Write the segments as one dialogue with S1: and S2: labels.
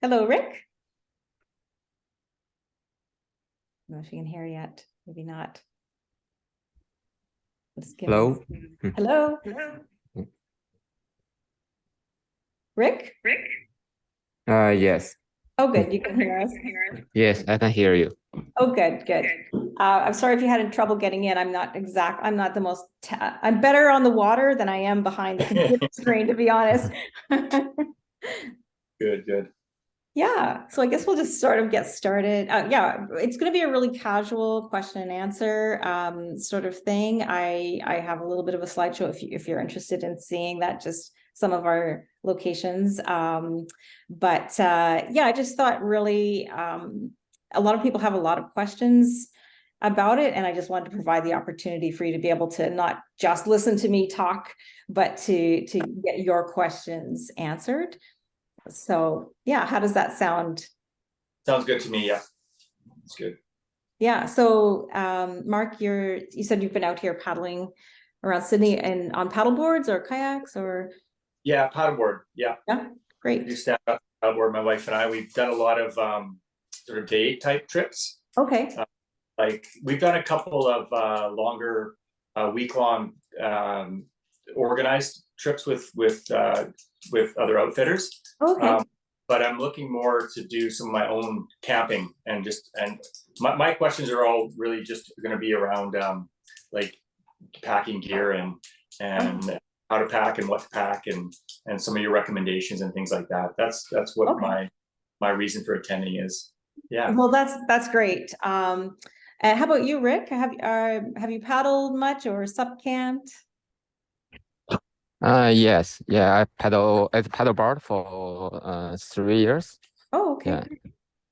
S1: Hello, Rick. I don't know if you can hear yet. Maybe not. Let's give
S2: Hello.
S1: Hello. Rick?
S2: Yes.
S1: Oh, good. You can hear us.
S2: Yes, I can hear you.
S1: Oh, good, good. I'm sorry if you had trouble getting in. I'm not the most, I'm better on the water than I am behind the computer screen, to be honest.
S3: Good.
S1: Yeah, so I guess we'll just sort of get started. Yeah, it's going to be a really casual question and answer sort of thing. I have a little bit of a slideshow if you're interested in seeing that, just some of our locations. But yeah, I just thought really a lot of people have a lot of questions about it, and I just wanted to provide the opportunity for you to be able to not just listen to me talk, but to get your questions answered. So yeah, how does that sound?
S3: Sounds good to me. Yeah, it's good.
S1: Yeah. So Mark, you said you've been out here paddling around Sydney and on paddle boards or kayaks or?
S3: Yeah, paddleboard. Yeah.
S1: Yeah, great.
S3: We do stand up paddleboard. My wife and I, we've done a lot of sort of day type trips.
S1: Okay.
S3: Like we've done a couple of longer week-long organized trips with other outfitters.
S1: Okay.
S3: But I'm looking more to do some of my own camping and my questions are all really just going to be around like packing gear and how to pack and what to pack and some of your recommendations and things like that. That's what my reason for attending is. Yeah.
S1: Well, that's great. And how about you, Rick? Have you paddled much or SUP camped?
S2: Yes. Yeah, I paddle as paddleboard for 3 years.
S1: Oh, okay.
S2: Yeah.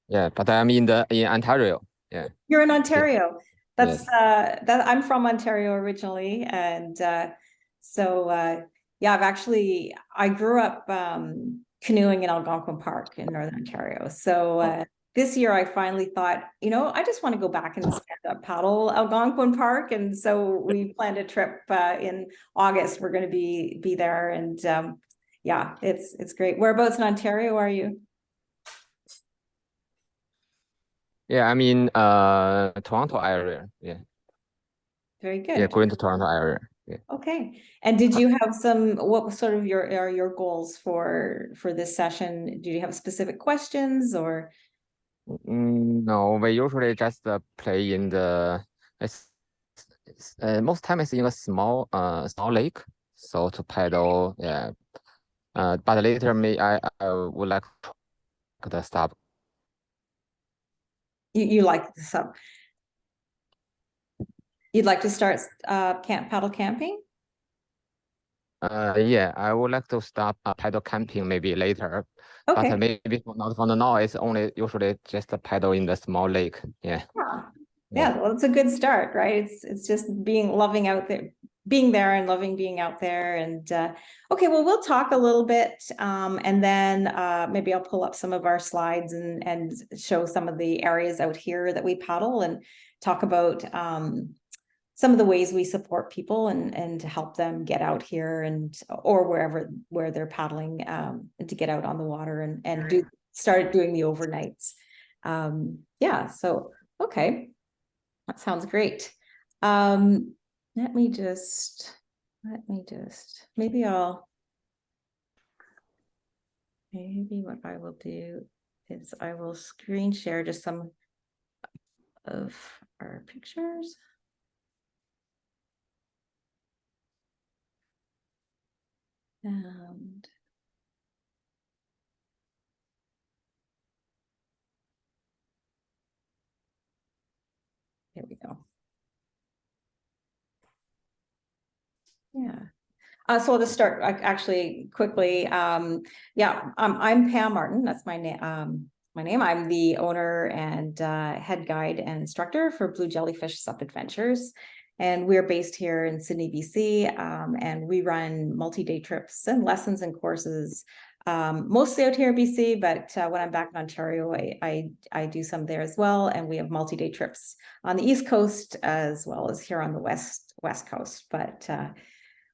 S2: Yeah, but I'm in Ontario. Yeah.
S1: You're in Ontario. That's
S2: Yes.
S1: that I'm from Ontario originally, and so yeah, I grew up canoeing in Algonquin Park in Northern Ontario. So this year I finally thought, I just want to go back and stand up paddle Algonquin Park, and so we planned a trip in August. We're going to be there, and yeah, it's great. Whereabouts in Ontario are you?
S2: Yeah, I'm in Toronto area. Yeah.
S1: Very good.
S2: Yeah, going to Toronto area. Yeah.
S1: Okay. And did you have what was sort of your goals for this session? Do you have specific questions or?
S2: No, we usually just play in most time it's in a small lake, so to paddle. Yeah. But later I would like to stop.
S1: You like this up? You'd like to start paddle camping?
S2: Yeah, I would like to start paddle camping maybe later.
S1: Okay.
S2: But maybe not for now. It's only usually just a paddle in the small lake. Yeah.
S1: Yeah. Well, it's a good start, right? It's just loving out there, being there and loving being out there. And okay, well, we'll talk a little bit, and then maybe I'll pull up some of our slides and show some of the areas out here that we paddle and talk about some of the ways we support people and to help them get out here or where they're paddling to get out on the water and start doing the overnights. Yeah, so okay, that sounds great. Maybe what I will do is I will screen share just some of our pictures. And here we go. Yeah. So I'll just start actually quickly. Yeah, I'm Pam Martin. That's my name. I'm the owner and head guide and instructor for Blue Jellyfish SUP Adventures. And we're based here in Sydney, BC, and we run multi-day trips and lessons and courses, mostly out here in BC, but when I'm back in Ontario, I do some there as well. And we have multi-day trips on the East Coast as well as here on the West Coast. But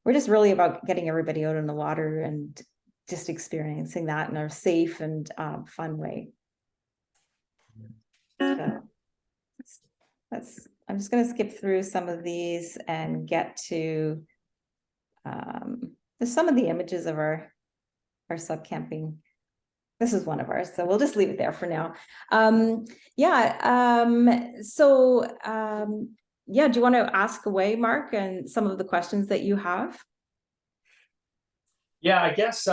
S1: we're just really about getting everybody out on the water and just experiencing that in a safe and fun way. So I'm just going to skip through some of these and get to there's some of the images of our SUP camping. This is one of ours, so we'll just leave it there for now. Yeah, do you want to ask away, Mark, and some of the questions that you have?
S3: Yeah, I guess,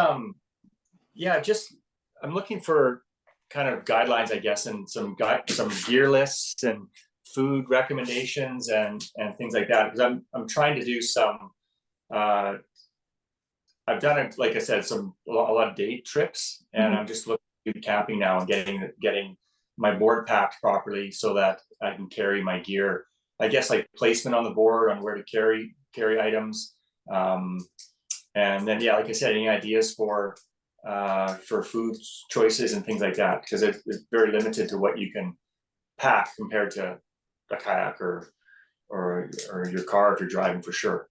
S3: yeah, just, I'm looking for kind of guidelines, I guess, and some gear lists and food recommendations and things like that, because I'm trying to do some, I've done it, like I said, a lot of day trips, and I'm just looking to do camping now and getting my board packed properly so that I can carry my gear. I guess like placement on the board on where to carry items, and then yeah, like I said, any ideas for food choices and things like that, because it's very limited to what you can pack compared to a kayak or your car if you're driving, for sure.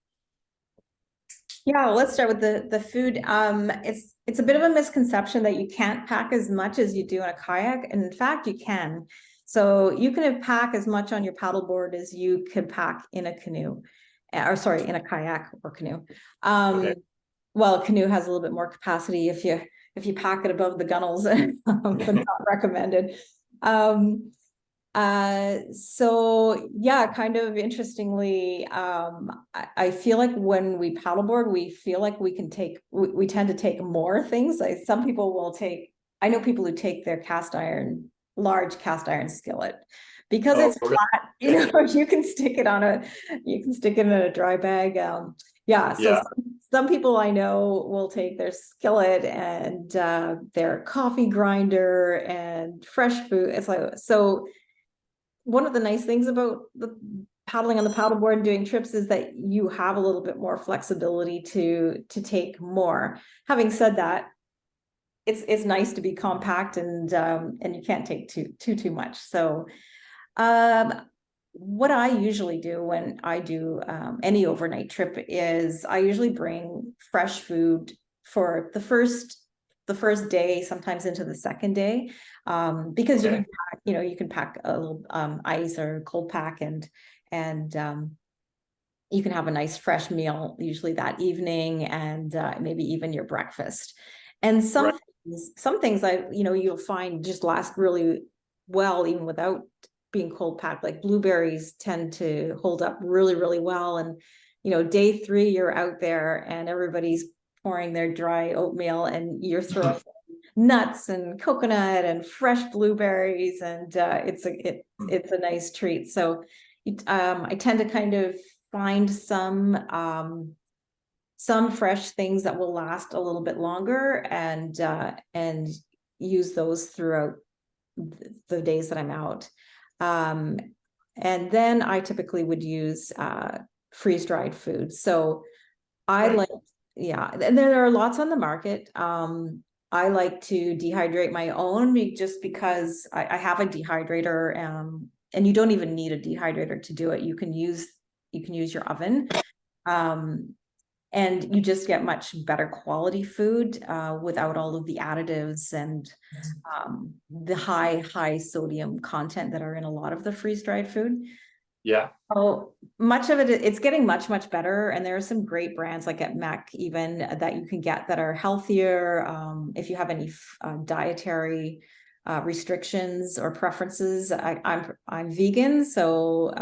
S1: Yeah, well, let's start with the food. It's a bit of a misconception that you can't pack as much as you do in a kayak, and in fact, you can. So you can pack as much on your paddleboard as you could pack in a canoe, or sorry, in a kayak or canoe.
S3: Okay.
S1: Well, a canoe has a little bit more capacity if you pack it above the gunnels, but not recommended. So yeah, kind of interestingly, I feel like when we paddleboard, we feel like we tend to take more things. Like some people will I know people who take their large cast iron skillet, because it's flat, you can stick it in a dry bag. Some people I know will take their skillet and their coffee grinder and fresh food. It's like, so one of the nice things about the paddling on the paddleboard and doing trips is that you have a little bit more flexibility to take more. Having said that, it's nice to be compact, and you can't take too much. So what I usually do when I do any overnight trip is I usually bring fresh food for the first day, sometimes into the second day, because you can pack a little ice or cold pack, and you can have a nice fresh meal usually that evening, and maybe even your breakfast. And some things you'll find just last really well even without being cold packed. Like blueberries tend to hold up really, really well. And day 3 you're out there and everybody's pouring their dry oatmeal, and you're throwing nuts and coconut and fresh blueberries, and it's a nice treat. So I tend to kind of find some fresh things that will last a little bit longer, and use those throughout the days that I'm out. And then I typically would use freeze-dried food. So and there are lots on the market. I like to dehydrate my own, just because I have a dehydrator, and you don't even need a dehydrator to do it. You can use your oven, and you just get much better quality food without all of the additives and the high sodium content that are in a lot of the freeze-dried food.
S3: Yeah.
S1: Oh, much of it's getting much better, and there are some great brands like at MEC even that you can get that are healthier. If you have any dietary restrictions or preferences, I'm vegan, so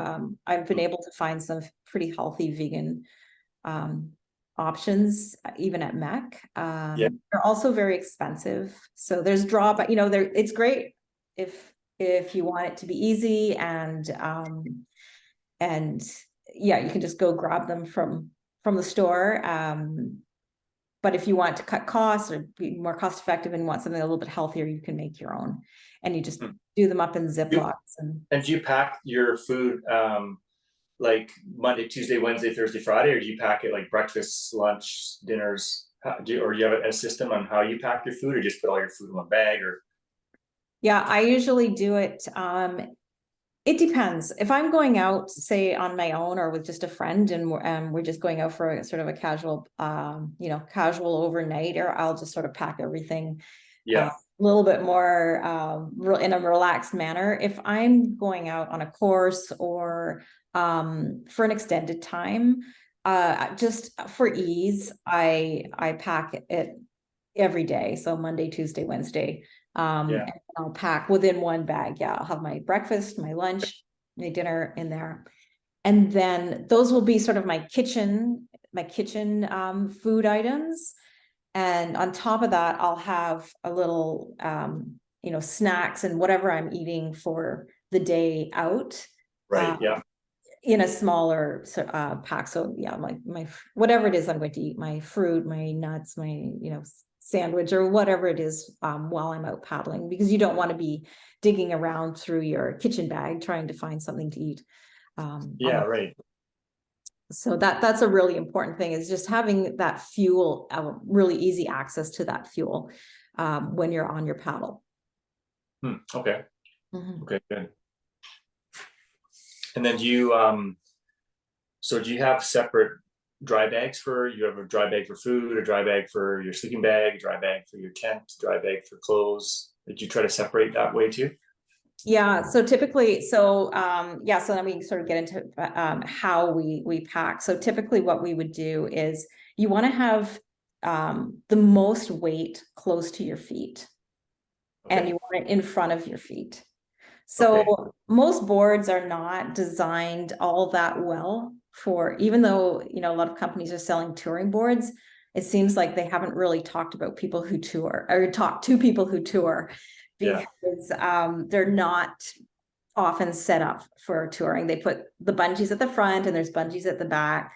S1: I've been able to find some pretty healthy vegan options even at MEC. They're also very expensive, so there's drawback. It's great if you want it to be easy, and yeah, you can just go grab them from the store. But if you want to cut costs or be more cost effective and want something a little bit healthier, you can make your own, and you just do them up in Ziplocs.
S3: And do you pack your food like Monday, Tuesday, Wednesday, Thursday, Friday, or do you pack it like breakfast, lunch, dinners? Or do you have a system on how you pack your food, or just put all your food in one bag? Or
S1: yeah, I usually do it It depends. If I'm going out, say on my own or with just a friend, and we're just going out for a sort of a casual, casual overnight, or I'll just sort of pack everything
S3: Yeah,
S1: a little bit more in a relaxed manner. If I'm going out on a course or for an extended time, just for ease, I pack it every day. So Monday, Tuesday, Wednesday.
S3: Yeah.
S1: And I'll pack within one bag. Yeah, I'll have my breakfast, my lunch, my dinner in there. And then those will be sort of my kitchen food items. And on top of that, I'll have a little snacks and whatever I'm eating for the day out.
S3: right, yeah,
S1: In a smaller pack. So yeah, my whatever it is I'm going to eat, my fruit, my nuts, my sandwich or whatever it is while I'm out paddling, because you don't want to be digging around through your kitchen bag trying to find something to eat.
S3: yeah, right.
S1: So that's a really important thing, is just having that fuel, really easy access to that fuel when you're on your paddle.
S3: Okay,
S1: Mhm.
S3: okay, good. And then do you have separate dry bags you have a dry bag for food, a dry bag for your sleeping bag, a dry bag for your tent, dry bag for clothes? Did you try to separate that way too?
S1: Yeah, so typically, so then we sort of get into how we pack. So typically what we would do is you want to have the most weight close to your feet, and
S3: Okay,
S1: you want it in front of your feet. So
S3: okay,
S1: most boards are not designed all that well for, even though a lot of companies are selling touring boards, it seems like they haven't really talked about people who tour, or talk to people who tour,
S3: yeah,
S1: because they're not often set up for touring. They put the bungees at the front and there's bungees at the back.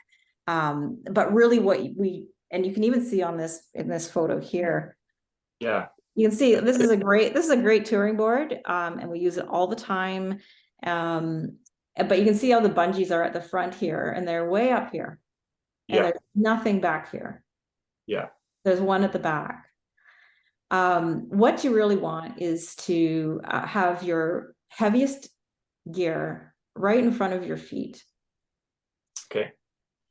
S1: But really and you can even see on in this photo here,
S3: yeah,
S1: you can see this is a great touring board, and we use it all the time. But you can see how the bungees are at the front here, and they're way up here, and
S3: yeah,
S1: there's nothing back here.
S3: yeah,
S1: There's one at the back. What you really want is to have your heaviest gear right in front of your feet.
S3: okay,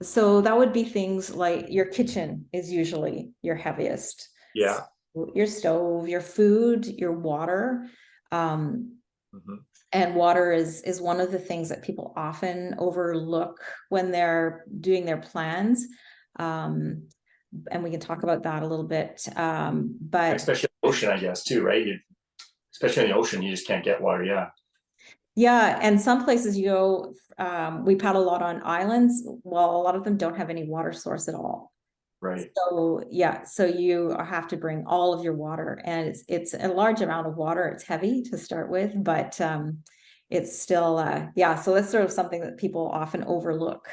S1: So that would be things like your kitchen is usually your heaviest.
S3: yeah,
S1: Your stove, your food, your water.
S3: mhm,
S1: And water is one of the things that people often overlook when they're doing their plans. And we can talk about that a little bit. But
S3: especially in the ocean, I guess too, right? Especially in the ocean, you just can't get water. Yeah,
S1: yeah, and some places you go, we paddle a lot on islands. Well, a lot of them don't have any water source at all.
S3: right.
S1: So yeah, so you have to bring all of your water, and it's a large amount of water. It's heavy to start with, but it's still yeah. So that's sort of something that people often overlook,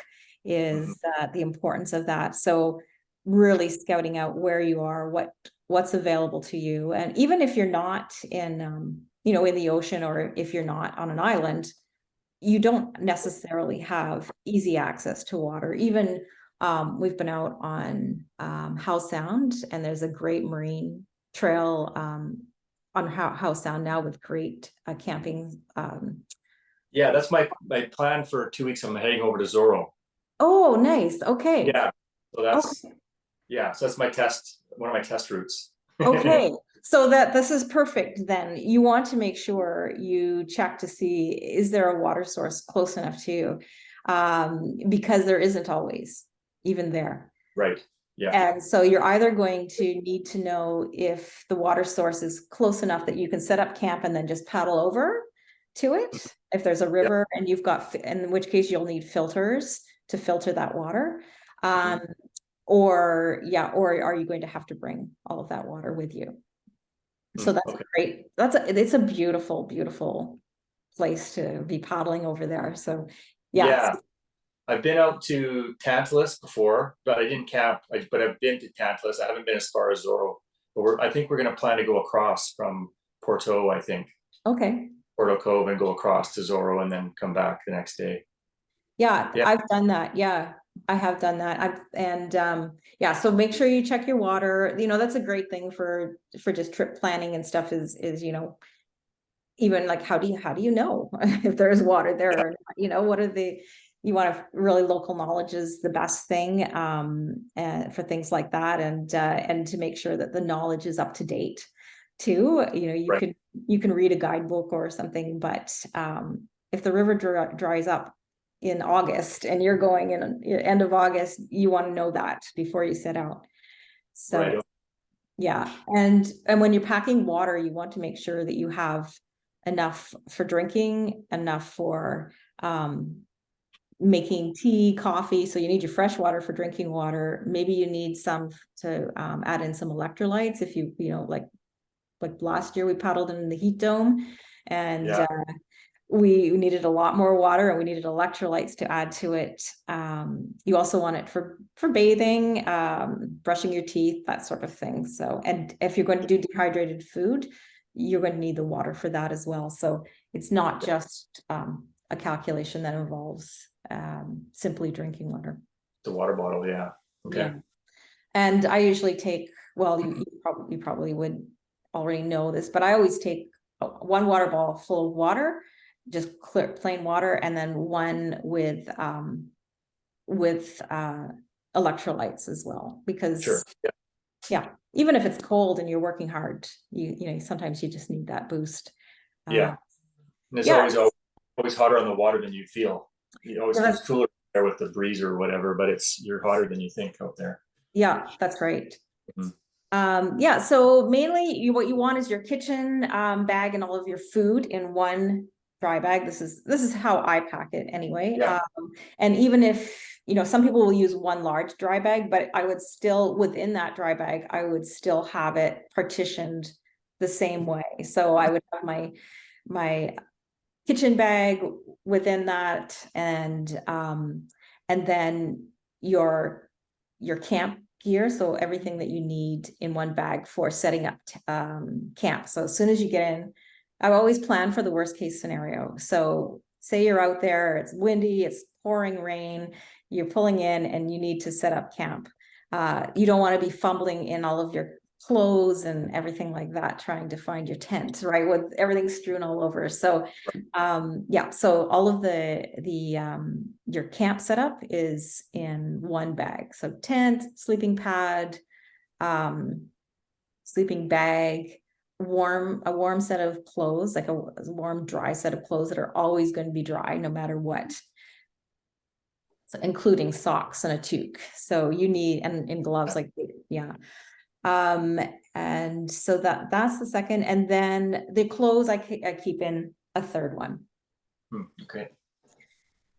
S3: Mhm,
S1: is the importance of that. So really scouting out where you are, what's available to you, and even if you're not in in the ocean, or if you're not on an island, you don't necessarily have easy access to water. Even we've been out on Howe Sound, and there's a great marine trail on Howe Sound now, with great camping.
S3: yeah, that's my plan for 2 weeks. I'm heading over to Zorro.
S1: Oh, nice. Okay.
S3: Yeah, so that's
S1: Okay.
S3: yeah, so that's one of my test routes.
S1: Okay. So this is perfect. Then you want to make sure you check to see, is there a water source close enough to you? Because there isn't always, even there.
S3: Right, yeah,
S1: And so you're either going to need to know if the water source is close enough that you can set up camp and then just paddle over to it. If there's a
S3: yeah,
S1: river and you've got, in which case you'll need filters to filter that water.
S3: mhm,
S1: Or are you going to have to bring all of that water with you? So that's
S3: okay.
S1: great. It's a beautiful, beautiful place to be paddling over there. So yeah.
S3: Yeah, I've been out to Tantalus before, but I didn't camp. But I've been to Tantalus. I haven't been as far as Zorro. But I think we're going to plan to go across from Porto, I think,
S1: Okay.
S3: Porto Cove, and go across to Zorro and then come back the next day.
S1: Yeah,
S3: Yeah,
S1: I've done that. Yeah, I have done that. Yeah, so make sure you check your water. That's a great thing for just trip planning and stuff, is even like, how do you know if there's water there or not? You know, what are you want to really, local knowledge is the best thing and for things like that, and to make sure that the knowledge is up to date too. You know, you can read a guidebook or something, but if the river dries up in August and you're going in end of August, you want to know that before you set out. So
S3: Right.
S1: yeah, and when you're packing water, you want to make sure that you have enough for drinking, enough for making tea, coffee. So you need your fresh water for drinking water. Maybe you need some to add in some electrolytes if you know, like last year we paddled in the heat dome, and
S3: Yeah.
S1: we needed a lot more water, and we needed electrolytes to add to it. You also want it for bathing, brushing your teeth, that sort of thing. So, and if you're going to do dehydrated food, you're going to need the water for that as well. So it's not just a calculation that involves simply drinking water.
S3: The water bottle, yeah. Okay.
S1: Yeah. And I usually take, well, you probably would already know this, but I always take one water bottle full of water, just clear plain water, and then one with electrolytes as well, because
S3: Sure.
S1: yeah, even if it's cold and you're working hard, you know, sometimes you just need that boost.
S3: Yeah. And it's
S1: yeah.
S3: always hotter on the water than you feel. You always
S1: Yeah,
S3: feels cooler there with the breeze or whatever, but you're hotter than you think out there.
S1: yeah, that's right.
S3: Mhm.
S1: Yeah, so mainly what you want is your kitchen bag and all of your food in one dry bag. This is how I pack it anyway.
S3: Yeah.
S1: And even if, you know, some people will use one large dry bag, but I would still, within that dry bag, I would still have it partitioned the same way. So I would have my kitchen bag within that, and then your camp gear, so everything that you need in one bag for setting up camp. So as soon as you get in, I always plan for the worst case scenario. So say you're out there, it's windy, it's pouring rain, you're pulling in and you need to set up camp. You don't want to be fumbling in all of your clothes and everything like that, trying to find your tent, right, with everything strewn all over. So yeah, so all of your camp setup is in one bag. So tent, sleeping pad, sleeping bag, a warm set of clothes, like a warm, dry set of clothes that are always going to be dry no matter what. So including socks and a toque. So you need, and gloves, like, yeah. And so that's the second. And then the clothes I keep in a third one.
S3: Okay.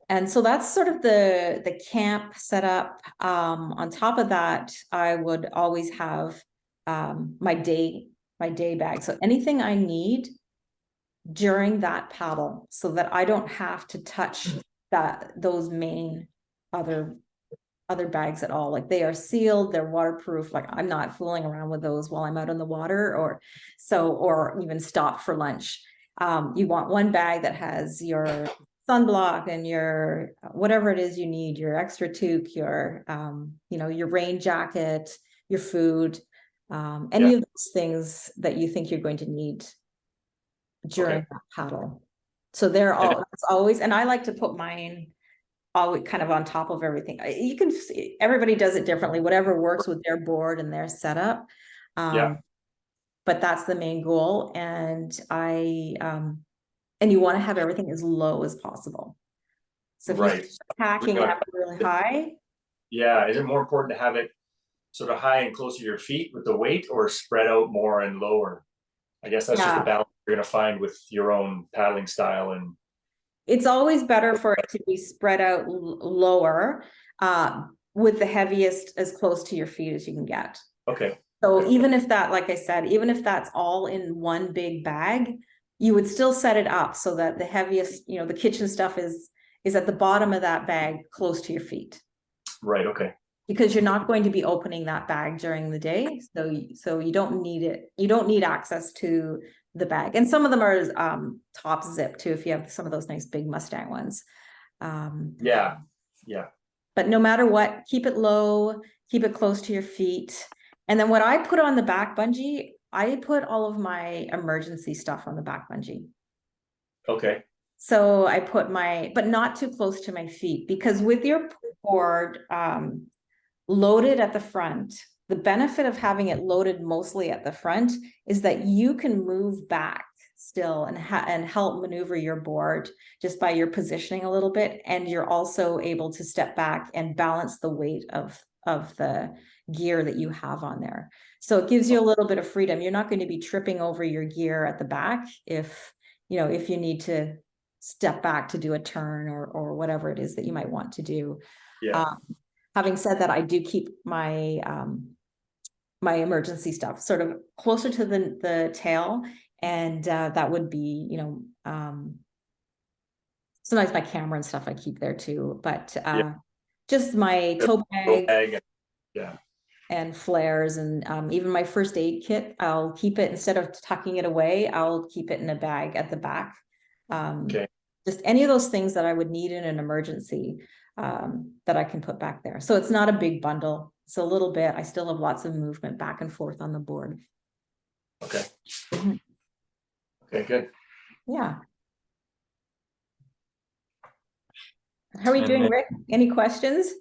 S1: And so that's sort of the camp setup. On top of that, I would always have my day bag. So anything I need during that paddle, so that I don't have to touch those main other bags at all. Like, they are sealed, they're waterproof. Like, I'm not fooling around with those while I'm out on the water, or even stop for lunch. You want one bag that has your sunblock and your whatever it is you need, your extra toque, your you know, your rain jacket, your food, any of those things that you think you're going to need during that paddle. So they're it's always, and I like to put mine always kind of on top of everything. You can see everybody does it differently, whatever works with their board and their setup. But that's the main goal. And and you want to have everything as low as possible. So if you're packing and have it really high.
S3: Yeah. Is it more important to have it sort of high and close to your feet with the weight, or spread out more and lower? I guess that's just the balance you're going to find with your own paddling style. And
S1: it's always better for it to be spread out lower, with the heaviest as close to your feet as you can get.
S3: Okay.
S1: So even if that, like I said, even if that's all in one big bag, you would still set it up so that the heaviest, you know, the kitchen stuff is at the bottom of that bag, close to your feet.
S3: Right. Okay.
S1: Because you're not going to be opening that bag during the day. So you don't need it. You don't need access to the bag. And some of them are top zip too, if you have some of those nice big Mustang ones.
S3: Yeah.
S1: But no matter what, keep it low, keep it close to your feet. And then what I put on the back bungee, I put all of my emergency stuff on the back bungee.
S3: Okay.
S1: So I put but not too close to my feet, because with your board loaded at the front, the benefit of having it loaded mostly at the front is that you can move back still and help maneuver your board just by your positioning a little bit. And you're also able to step back and balance the weight of the gear that you have on there. So it gives you a little bit of freedom. You're not going to be tripping over your gear at the back if you need to step back to do a turn or whatever it is that you might want to do.
S3: Yeah.
S1: Having said that, I do keep my my emergency stuff sort of closer to the tail, and that would be, sometimes my camera and stuff I keep there too, but just my tote bag
S3: Yeah.
S1: and flares, and even my first aid kit, I'll keep it, instead of tucking it away, I'll keep it in a bag at the back.
S3: Okay.
S1: Just any of those things that I would need in an emergency, that I can put back there. So it's not a big bundle. It's a little bit. I still have lots of movement back and forth on the board.
S3: Okay.
S1: Mhm.
S3: Okay, good.
S1: Yeah. How are we
S3: And
S1: doing,
S3: then-
S1: Rick? Any questions?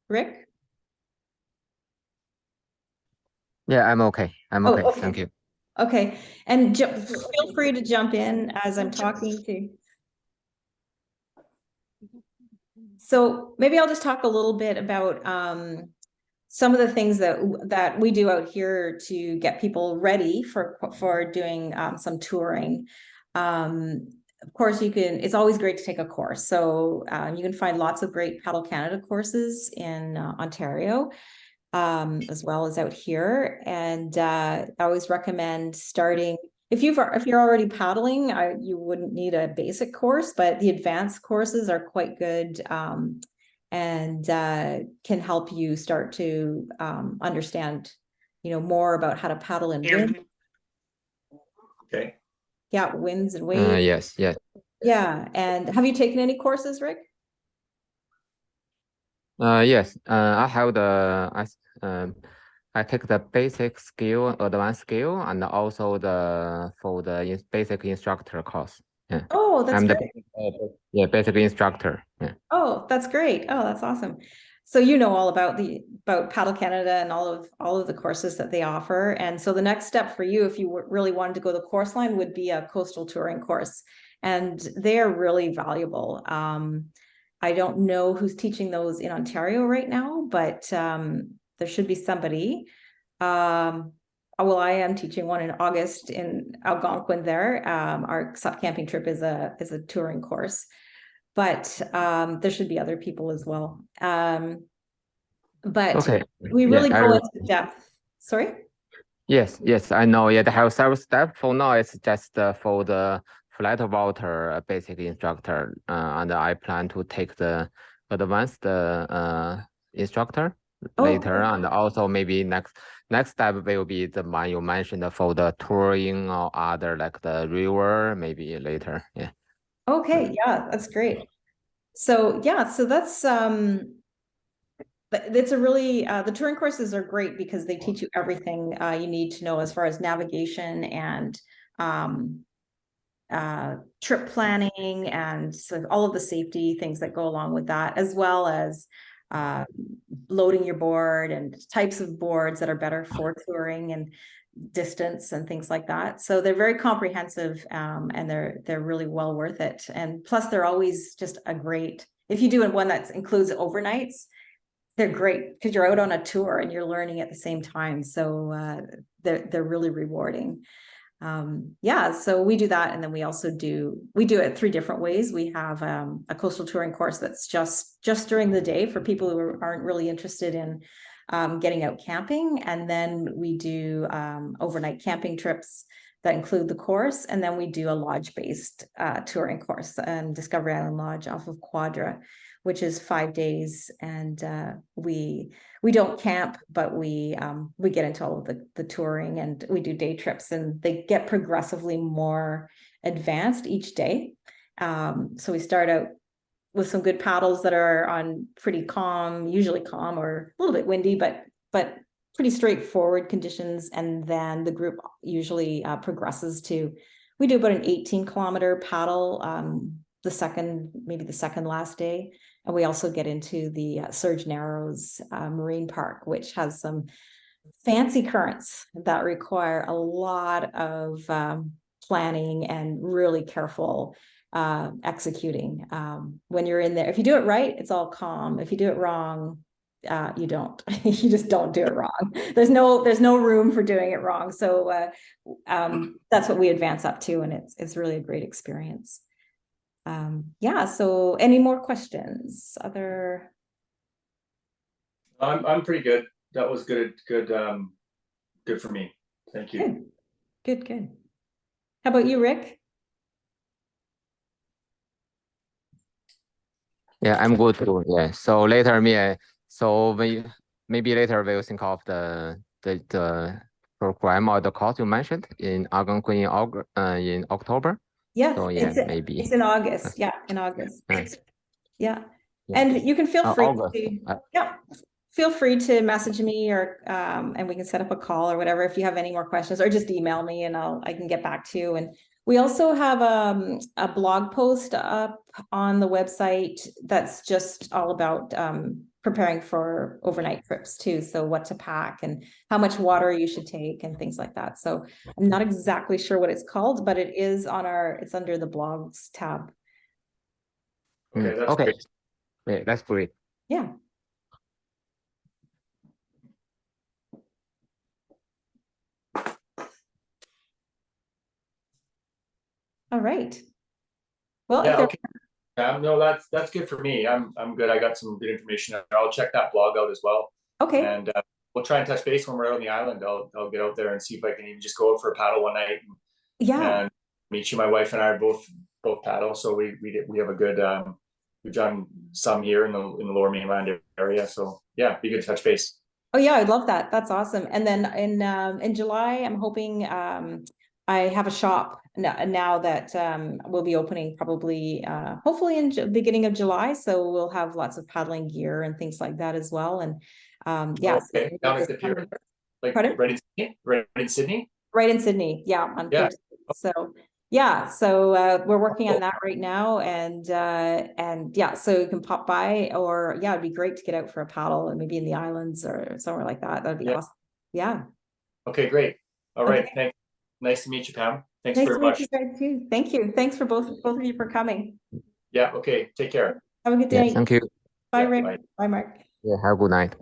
S1: Rick?
S2: Yeah, I'm okay. I'm
S1: Oh,
S2: okay.
S1: okay.
S2: Thank you.
S1: Okay. And feel free to jump in as I'm talking to. So maybe I'll just talk a little bit about some of the things that we do out here to get people ready for doing some touring. Of course, it's always great to take a course. So you can find lots of great Paddle Canada courses in Ontario, as well as out here. And I always recommend starting, if you're already paddling, you wouldn't need a basic course, but the advanced courses are quite good, and can help you start to understand, more about how to paddle in wind.
S3: Okay.
S1: Yeah, winds and waves.
S2: Yes, yes.
S1: Yeah. And have you taken any courses, Rick?
S2: Yes. I have I take the basic skill, advanced skill, and also the basic instructor course. Yeah.
S1: Oh, that's
S2: I'm
S1: great.
S2: the basic instructor. Yeah.
S1: Oh, that's great. Oh, that's awesome. So you know all about Paddle Canada and all of the courses that they offer. And so the next step for you, if you really wanted to go the course line, would be a coastal touring course. And they are really valuable. I don't know who's teaching those in Ontario right now, but there should be somebody. Well, I am teaching one in August in Algonquin there. Our SUP camping trip is a touring course, but there should be other people as well. But
S2: Okay.
S1: we really
S2: Yeah,
S1: go into depth. Sorry?
S2: Yes, yes, I know. Yeah, they have several steps. For now, it's just for the flat water basic instructor, and I plan to take the advanced instructor later,
S1: Okay.
S2: and also maybe next step will be the one you mentioned for the touring or other like the river, maybe later. Yeah.
S1: Okay, yeah, that's great. So yeah, so that's it's a really the touring courses are great because they teach you everything you need to know as far as navigation and um trip planning, and so all of the safety things that go along with that, as well as loading your board and types of boards that are better for touring and distance and things like that. So they're very comprehensive, and they're really well worth it. And plus they're always just a great, if you do one that includes overnights, they're great because you're out on a tour and you're learning at the same time. So they're really rewarding. Yeah, so we do that, and then we do it 3 different ways. We have a coastal touring course that's just during the day for people who aren't really interested in getting out camping, and then we do overnight camping trips that include the course, and then we do a lodge-based touring course and Discovery Island Lodge off of Quadra, which is 5 days, and we don't camp, but we get into all of the touring, and we do day trips, and they get progressively more advanced each day. So we start out with some good paddles that are on pretty calm, usually calm or a little bit windy, but pretty straightforward conditions. And then the group usually progresses to, we do about an 18-kilometer paddle maybe the second last day. And we also get into the Surge Narrows Marine Park, which has some fancy currents that require a lot of planning and really careful executing. When you're in there, if you do it right, it's all calm. If you do it wrong, you don't. You just don't do it wrong. There's no room for doing it wrong. So that's what we advance up to, and it's really a great experience. Yeah. So any more questions?
S3: I'm pretty good. That was good for me. Thank you.
S1: Good. How about you, Rick?
S2: Yeah, I'm good too. Yeah. So later maybe later we'll think of the program or the course you mentioned in Algonquin in October.
S1: Yeah,
S2: so maybe
S1: it's in August. Yeah, in August. Yeah. And you can feel free feel free to message me or and we can set up a call or whatever if you have any more questions, or just email me and I can get back to you. And we also have a blog post up on the website that's just all about preparing for overnight trips too. So what to pack and how much water you should take and things like that. So I'm not exactly sure what it's called, but it is it's under the blogs tab.
S3: Okay, that's great.
S2: Yeah, that's great.
S1: Yeah. All right. Well,
S3: Yeah, okay. No, that's good for me. I'm good. I got some good information. I'll check that blog out as well.
S1: Okay.
S3: And we'll try and touch base when we're out on the island. I'll get out there and see if I can even just go out for a paddle one night. And meet you. My wife and I are both paddle, so we have a good. We've done some here in the Lower Mainland area. So yeah, be good to touch base.
S1: Oh yeah, I'd love that. That's awesome. And then in July, I'm hoping I have a shop now that will be opening probably hopefully in beginning of July. So we'll have lots of paddling gear and things like that as well. And yeah.
S3: Okay. Down at the pier, like right in Sydney? Right in Sydney?
S1: Right in Sydney. Yeah. On Pier. So yeah, so we're working on that right now, and yeah, so you can pop by, or yeah, it'd be great to get out for a paddle and maybe in the islands or somewhere like that. That'd be awesome. Yeah.
S3: Okay, great. All right. Thanks. Nice to meet you, Pam. Thanks very much.
S1: Nice to meet you guys too. Thank you. Thanks for both of you for coming.
S3: Yeah. Okay. Take care.
S1: Have a good day.
S2: Yeah, thank you.
S1: Bye, Rick. Bye, Mark.
S2: Yeah, have a good night.